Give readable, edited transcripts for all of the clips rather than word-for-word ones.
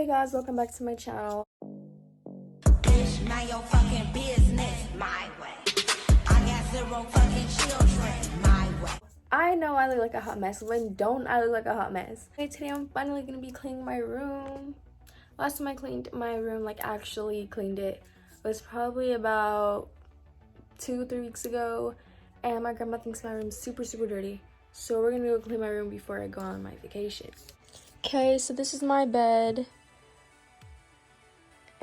Hey guys, welcome back to my channel. Bitch, mind your fucking business my way. I got 0 fucking children my way. I know I look like a hot mess. When don't I look like a hot mess? Okay, today I'm finally gonna be cleaning my room. Last time I cleaned my room, like actually cleaned it, was probably about 2-3 weeks ago. And my grandma thinks my room's super dirty. So we're gonna go clean my room before I go on my vacation. Okay, so this is my bed.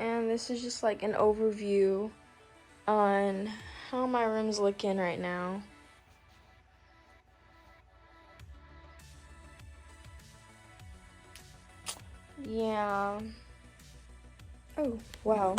And this is just like an overview on how my room's looking right now. Yeah. Oh, wow.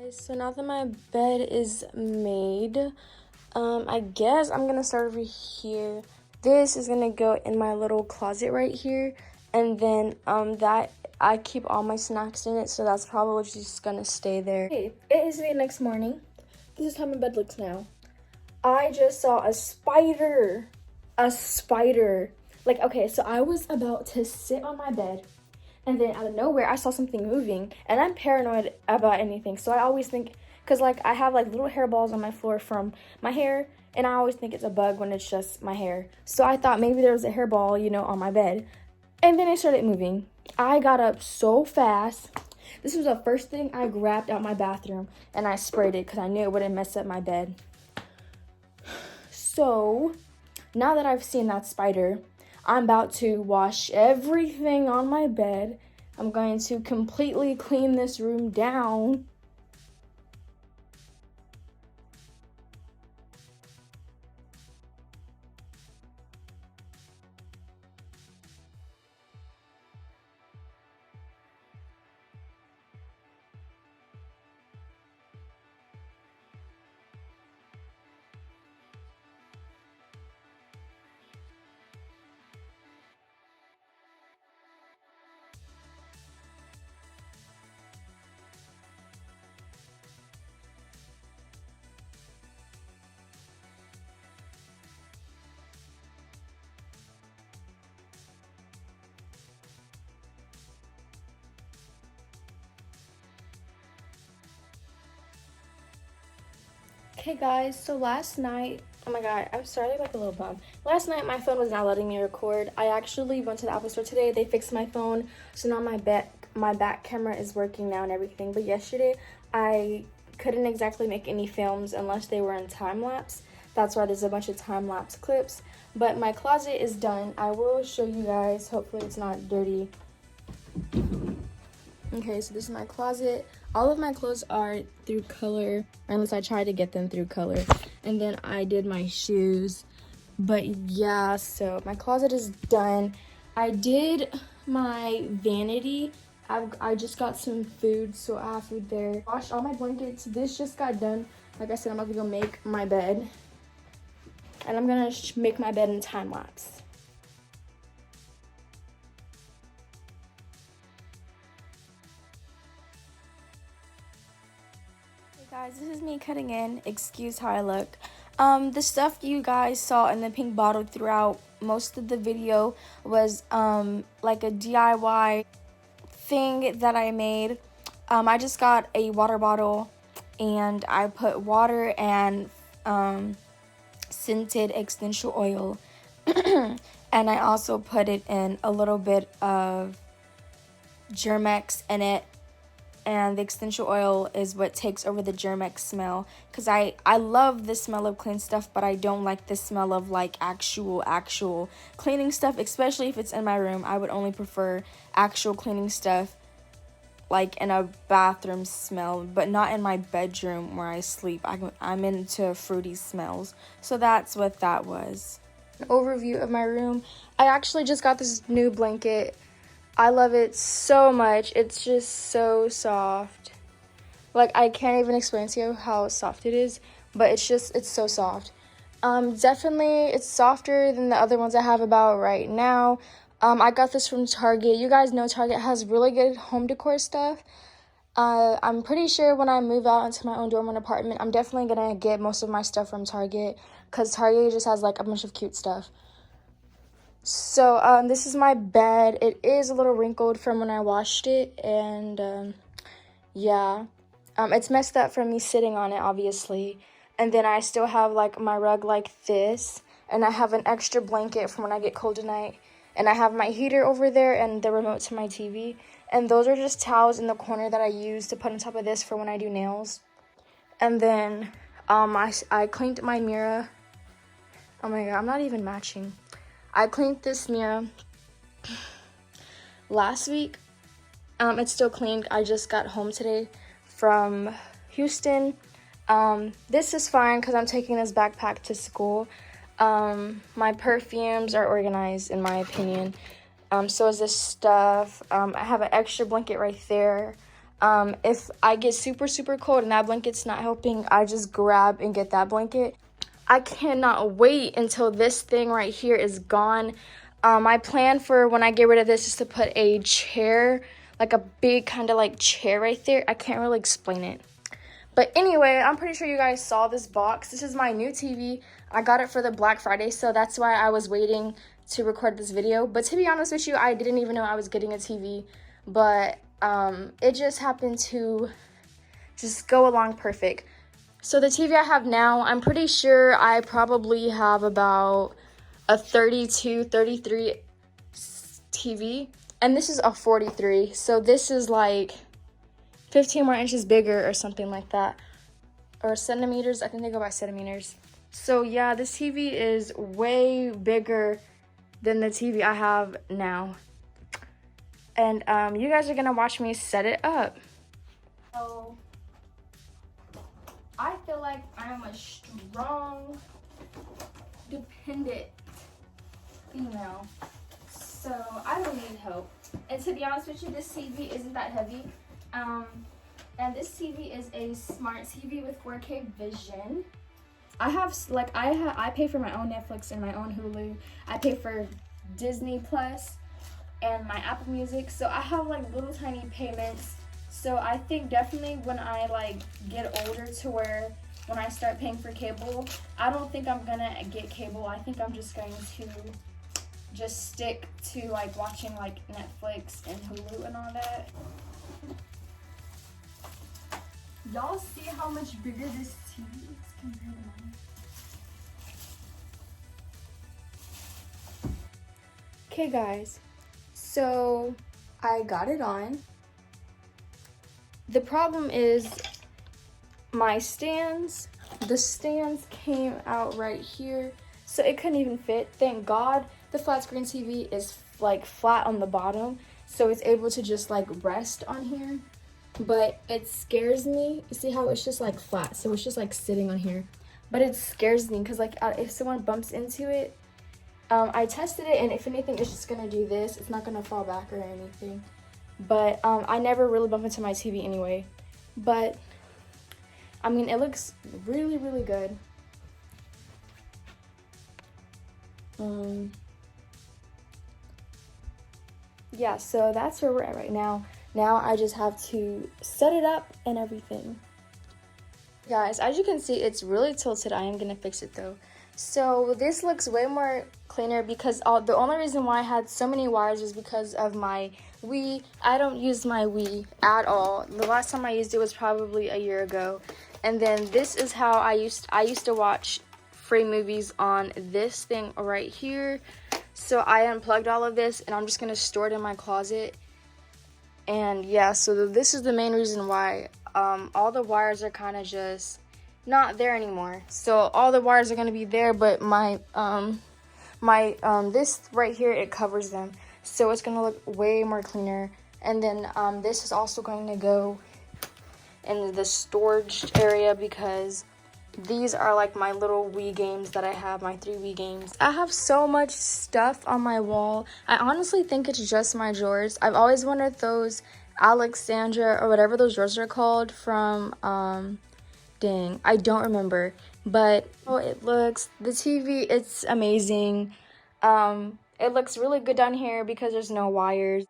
Guys, so now that my bed is made, I guess I'm gonna start over here. This is gonna go in my little closet right here, and then that I keep all my snacks in it, so that's probably just gonna stay there. Hey, it is the next morning. This is how my bed looks now. I just saw a spider. A spider. Like, okay, so I was about to sit on my bed, and then out of nowhere, I saw something moving, and I'm paranoid about anything, so I always think, because, like, I have, like, little hairballs on my floor from my hair, and I always think it's a bug when it's just my hair. So I thought maybe there was a hairball, you know, on my bed, and then it started moving. I got up so fast. This was the first thing I grabbed out my bathroom, and I sprayed it because I knew it wouldn't mess up my bed. So, now that I've seen that spider, I'm about to wash everything on my bed. I'm going to completely clean this room down. Okay guys, so last night, oh my god, I'm sorry, like a little bum. Last night my phone was not letting me record. I actually went to the Apple store today. They fixed my phone, so now my back camera is working now and everything. But yesterday I couldn't exactly make any films unless they were in time lapse. That's why there's a bunch of time lapse clips. But my closet is done. I will show you guys. Hopefully it's not dirty. Okay, so this is my closet. All of my clothes are through color, or at least I tried to get them through color. And then I did my shoes. But yeah, so my closet is done. I did my vanity. I just got some food, so I have food there. Washed all my blankets. This just got done. Like I said, I'm about to go make my bed. And I'm gonna make my bed in time lapse. Guys, this is me cutting in. Excuse how I look. The stuff you guys saw in the pink bottle throughout most of the video was like a DIY thing that I made. I just got a water bottle and I put water and scented essential oil and I also put it in a little bit of Germ-X in it. And the essential oil is what takes over the Germ-X smell, because I love the smell of clean stuff, but I don't like the smell of like actual cleaning stuff, especially if it's in my room. I would only prefer actual cleaning stuff like in a bathroom smell, but not in my bedroom where I sleep. I'm into fruity smells. So that's what that was. An overview of my room. I actually just got this new blanket. I love it so much. It's just so soft. Like, I can't even explain to you how soft it is, but it's so soft. Definitely it's softer than the other ones I have about right now. I got this from Target. You guys know Target has really good home decor stuff. I'm pretty sure when I move out into my own dorm apartment, I'm definitely gonna get most of my stuff from Target, because Target just has like a bunch of cute stuff. So this is my bed. It is a little wrinkled from when I washed it, and yeah, it's messed up from me sitting on it, obviously. And then I still have like my rug like this, and I have an extra blanket from when I get cold at night, and I have my heater over there and the remote to my TV. And those are just towels in the corner that I use to put on top of this for when I do nails. And then I cleaned my mirror. Oh my god, I'm not even matching. I cleaned this mirror last week. It's still cleaned. I just got home today from Houston. This is fine because I'm taking this backpack to school. My perfumes are organized, in my opinion. So is this stuff. I have an extra blanket right there. If I get super, super cold and that blanket's not helping, I just grab and get that blanket. I cannot wait until this thing right here is gone. My plan for when I get rid of this is to put a chair, like a big kind of like chair right there. I can't really explain it. But anyway, I'm pretty sure you guys saw this box. This is my new TV. I got it for the Black Friday, so that's why I was waiting to record this video. But to be honest with you, I didn't even know I was getting a TV. But it just happened to just go along perfect. So the TV I have now, I'm pretty sure I probably have about a 32, 33 TV. And this is a 43. So this is like 15 more inches bigger or something like that. Or centimeters. I think they go by centimeters. So yeah, this TV is way bigger than the TV I have now. And you guys are gonna watch me set it up. So I feel like I'm a strong, dependent female. So I don't need help. And to be honest with you, this TV isn't that heavy. And this TV is a smart TV with 4K vision. I pay for my own Netflix and my own Hulu. I pay for Disney Plus and my Apple Music. So I have like little tiny payments. So I think definitely when I like get older to where when I start paying for cable, I don't think I'm gonna get cable. I think I'm just going to just stick to like watching like Netflix and Hulu and all that. Y'all see how much bigger this TV is compared to mine? Okay guys, so I got it on. The problem is my stands, the stands came out right here, so it couldn't even fit. Thank God the flat screen TV is like flat on the bottom, so it's able to just like rest on here. But it scares me. You see how it's just like flat, so it's just like sitting on here. But it scares me because like if someone bumps into it, I tested it, and if anything, it's just gonna do this. It's not gonna fall back or anything. But I never really bump into my TV anyway. But I mean, it looks really, really good. Yeah, so that's where we're at right now. Now I just have to set it up and everything. Guys, as you can see, it's really tilted. I am gonna fix it though. So this looks way more cleaner because the only reason why I had so many wires was because of my Wii. I don't use my Wii at all. The last time I used it was probably a year ago. And then this is how I used to watch free movies on this thing right here. So I unplugged all of this, and I'm just gonna store it in my closet. And yeah, so this is the main reason why all the wires are kind of just not there anymore. So all the wires are going to be there, but my this right here, it covers them, so it's going to look way more cleaner. And then this is also going to go in the storage area because these are like my little Wii games that I have, my 3 Wii games. I have so much stuff on my wall. I honestly think it's just my drawers. I've always wanted those Alexandra or whatever those drawers are called from, dang, I don't remember. But oh, it looks, the TV, it's amazing. It looks really good down here because there's no wires.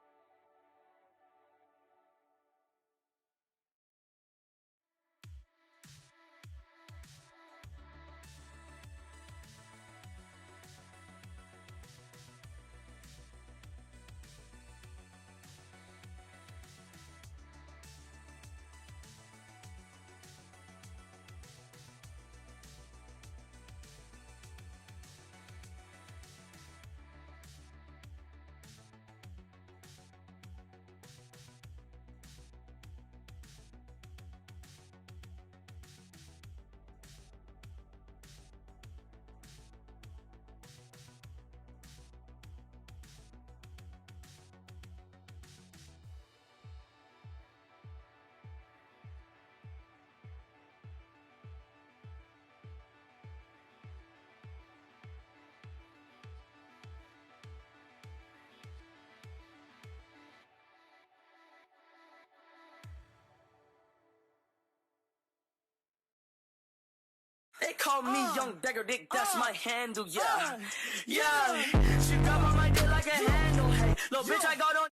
They call me Young Beggar Dick, that's my handle, yeah. Yeah, she grab on my dick like a handle, hey. Little bitch, I got on.